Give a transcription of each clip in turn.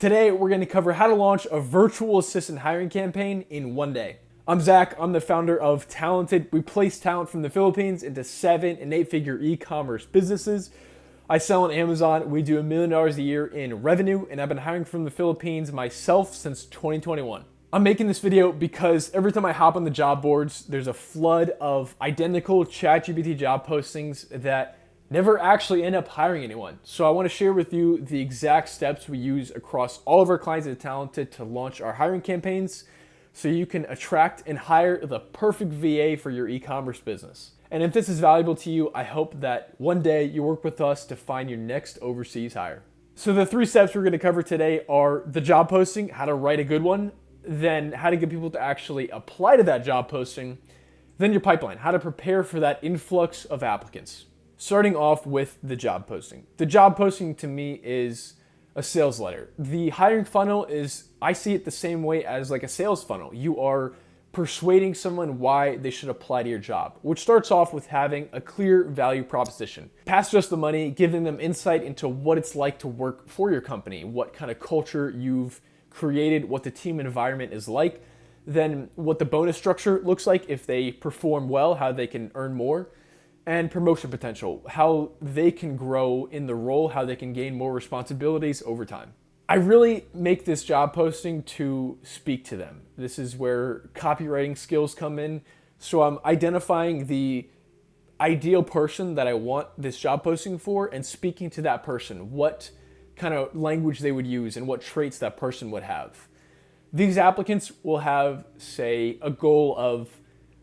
Today, we're going to cover how to launch a virtual assistant hiring campaign in one day. I'm Zach. I'm the founder of Talented. We place talent from the Philippines into 7- and 8-figure e-commerce businesses. I sell on Amazon. We do $1 million a year in revenue, and I've been hiring from the Philippines myself since 2021. I'm making this video because every time I hop on the job boards, there's a flood of identical ChatGPT job postings that never actually end up hiring anyone. So I want to share with you the exact steps we use across all of our clients at Talented to launch our hiring campaigns so you can attract and hire the perfect VA for your e-commerce business. And if this is valuable to you, I hope that one day you work with us to find your next overseas hire. So the 3 steps we're going to cover today are the job posting, how to write a good one, then how to get people to actually apply to that job posting, then your pipeline, how to prepare for that influx of applicants. Starting off with the job posting. The job posting to me is a sales letter. The hiring funnel is, I see it the same way as like a sales funnel. You are persuading someone why they should apply to your job, which starts off with having a clear value proposition. Past just the money, giving them insight into what it's like to work for your company, what kind of culture you've created, what the team environment is like, then what the bonus structure looks like if they perform well, how they can earn more, and promotion potential, how they can grow in the role, how they can gain more responsibilities over time. I really make this job posting to speak to them. This is where copywriting skills come in. So I'm identifying the ideal person that I want this job posting for and speaking to that person, what kind of language they would use and what traits that person would have. These applicants will have, say, a goal of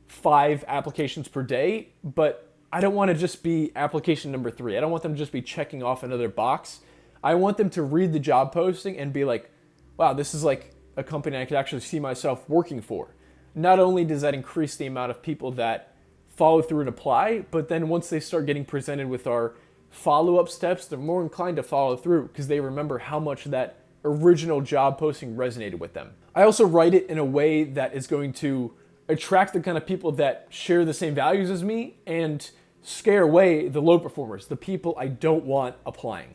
5 applications per day, but I don't want to just be application number 3. I don't want them to just be checking off another box. I want them to read the job posting and be like, wow, this is like a company I could actually see myself working for. Not only does that increase the amount of people that follow through and apply, but then once they start getting presented with our follow-up steps, they're more inclined to follow through because they remember how much that original job posting resonated with them. I also write it in a way that is going to attract the kind of people that share the same values as me and scare away the low performers, the people I don't want applying.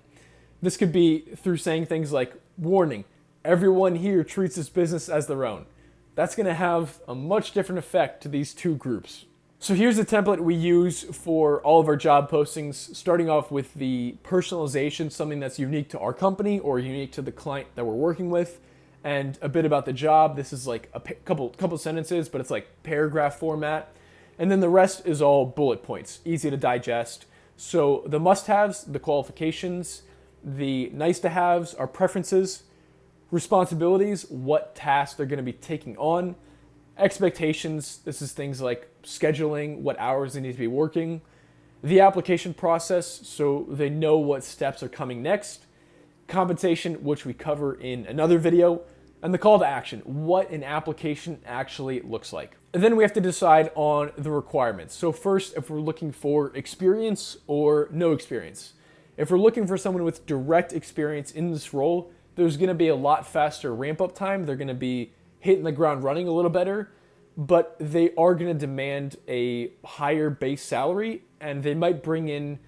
This could be through saying things like, warning, everyone here treats this business as their own. That's going to have a much different effect to these 2 groups. So here's the template we use for all of our job postings, starting off with the personalization, something that's unique to our company or unique to the client that we're working with, and a bit about the job. This is like a couple sentences, but it's like paragraph format. And then the rest is all bullet points, easy to digest. So the must-haves, the qualifications, the nice-to-haves are preferences, responsibilities, what tasks they're going to be taking on, expectations, this is things like scheduling, what hours they need to be working, the application process, so they know what steps are coming next, compensation, which we cover in another video, and the call to action, what an application actually looks like. And then we have to decide on the requirements. So first, if we're looking for experience or no experience. If we're looking for someone with direct experience in this role, there's gonna be a lot faster ramp up time. They're gonna be hitting the ground running a little better, but they are gonna demand a higher base salary, and they might bring in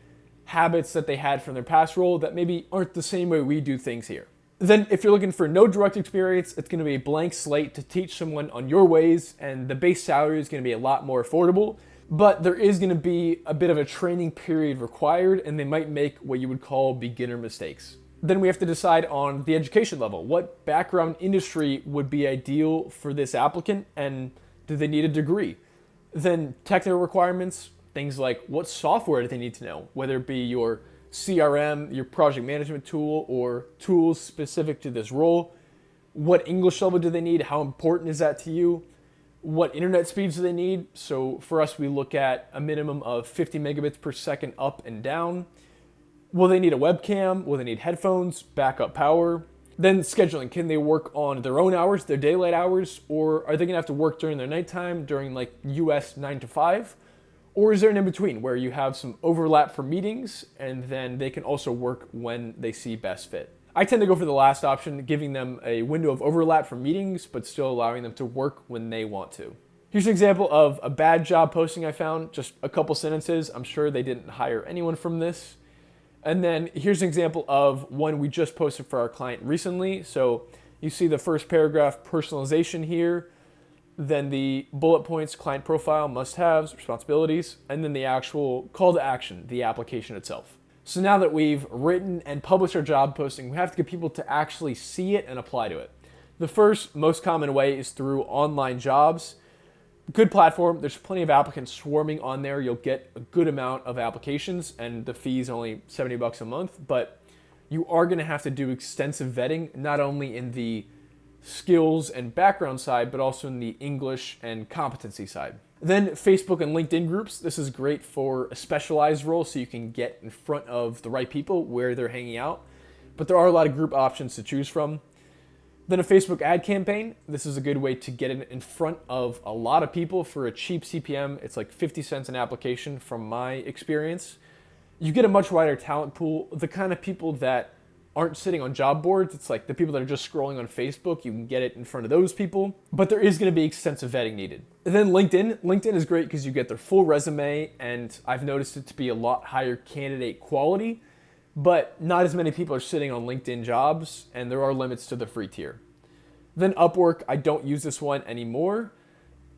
habits that they had from their past role that maybe aren't the same way we do things here. Then if you're looking for no direct experience, it's going to be a blank slate to teach someone on your ways, and the base salary is going to be a lot more affordable, but there is going to be a bit of a training period required, and they might make what you would call beginner mistakes. Then we have to decide on the education level. What background industry would be ideal for this applicant, and do they need a degree? Then technical requirements, things like what software do they need to know, whether it be your CRM, your project management tool, or tools specific to this role. What English level do they need? How important is that to you? What internet speeds do they need? So for us, we look at a minimum of 50 megabits per second up and down. Will they need a webcam? Will they need headphones, backup power? Then scheduling, can they work on their own hours, their daylight hours, or are they gonna have to work during their nighttime, during like US 9 to 5? Or is there an in-between where you have some overlap for meetings and then they can also work when they see best fit? I tend to go for the last option, giving them a window of overlap for meetings, but still allowing them to work when they want to. Here's an example of a bad job posting I found, just a couple sentences. I'm sure they didn't hire anyone from this. And then here's an example of one we just posted for our client recently. So you see the first paragraph, personalization here, then the bullet points, client profile, must-haves, responsibilities, and then the actual call to action, the application itself. So now that we've written and published our job posting, we have to get people to actually see it and apply to it. The first most common way is through online jobs. Good platform. There's plenty of applicants swarming on there. You'll get a good amount of applications, and the fee is only $70 a month, but you are going to have to do extensive vetting, not only in the skills and background side, but also in the English and competency side. Then Facebook and LinkedIn groups. This is great for a specialized role so you can get in front of the right people where they're hanging out. But there are a lot of group options to choose from. Then a Facebook ad campaign. This is a good way to get in front of a lot of people for a cheap CPM. It's like 50 cents an application from my experience. You get a much wider talent pool. The kind of people that aren't sitting on job boards, it's like the people that are just scrolling on Facebook, you can get it in front of those people, but there is going to be extensive vetting needed. And then LinkedIn. LinkedIn is great because you get their full resume, and I've noticed it to be a lot higher candidate quality, but not as many people are sitting on LinkedIn jobs, and there are limits to the free tier. Then Upwork, I don't use this one anymore.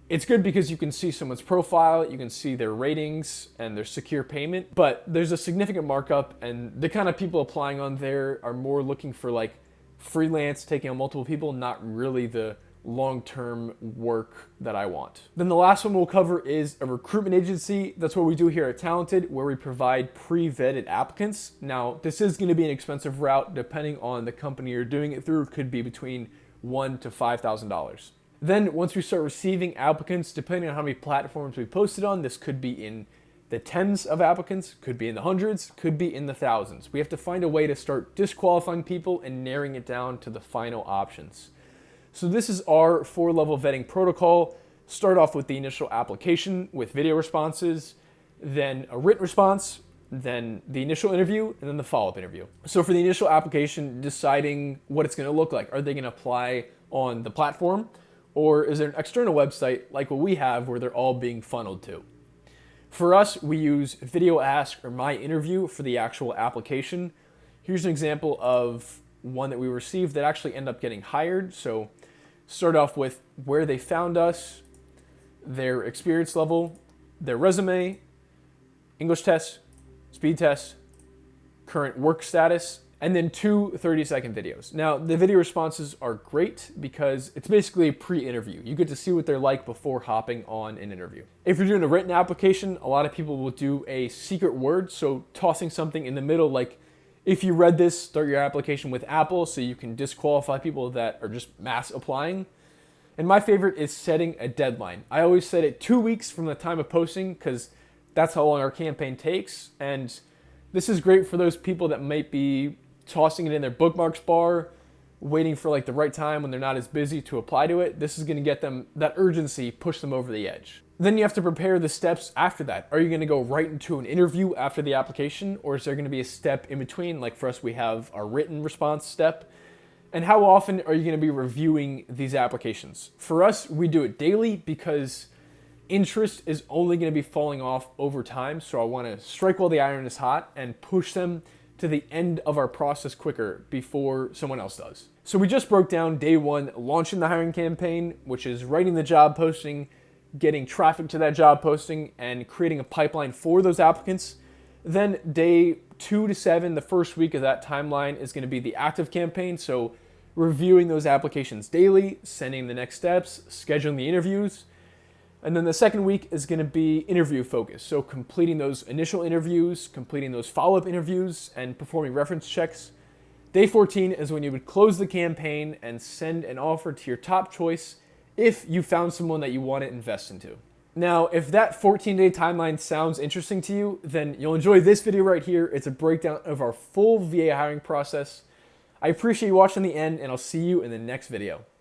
It's good because you can see someone's profile, you can see their ratings and their secure payment, but there's a significant markup, and the kind of people applying on there are more looking for like freelance, taking on multiple people, not really the long-term work that I want. Then the last one we'll cover is a recruitment agency. That's what we do here at Talented, where we provide pre-vetted applicants. Now, this is going to be an expensive route depending on the company you're doing it through. It could be between $1,000 to $5,000. Then once we start receiving applicants, depending on how many platforms we posted on, this could be in the tens of applicants, could be in the hundreds, could be in the thousands. We have to find a way to start disqualifying people and narrowing it down to the final options. So this is our 4-level vetting protocol. Start off with the initial application with video responses, then a written response, then the initial interview, and then the follow-up interview. So for the initial application, deciding what it's going to look like. Are they going to apply on the platform? Or is there an external website like what we have where they're all being funneled to? For us, we use Video Ask or My Interview for the actual application. Here's an example of one that we received that actually ended up getting hired. So start off with where they found us, their experience level, their resume, English tests, speed tests, current work status, and then 2 30-second videos. Now, the video responses are great because it's basically a pre-interview. You get to see what they're like before hopping on an interview. If you're doing a written application, a lot of people will do a secret word, so tossing something in the middle like, if you read this, start your application with Apple so you can disqualify people that are just mass applying. And my favorite is setting a deadline. I always set it 2 weeks from the time of posting because that's how long our campaign takes. And this is great for those people that might be tossing it in their bookmarks bar, waiting for like the right time when they're not as busy to apply to it. This is going to get them that urgency, push them over the edge. Then you have to prepare the steps after that. Are you going to go right into an interview after the application, or is there going to be a step in between? Like for us, we have our written response step. And how often are you going to be reviewing these applications? For us, we do it daily because interest is only going to be falling off over time. So I want to strike while the iron is hot and push them to the end of our process quicker before someone else does. So we just broke down day 1, launching the hiring campaign, which is writing the job posting, getting traffic to that job posting, and creating a pipeline for those applicants. Then day 2 to 7, the first week of that timeline, is going to be the active campaign. So reviewing those applications daily, sending the next steps, scheduling the interviews. And then the second week is going to be interview focused. So completing those initial interviews, completing those follow-up interviews, and performing reference checks. Day 14 is when you would close the campaign and send an offer to your top choice if you found someone that you want to invest into. Now, if that 14-day timeline sounds interesting to you, then you'll enjoy this video right here. It's a breakdown of our full VA hiring process. I appreciate you watching the end, and I'll see you in the next video.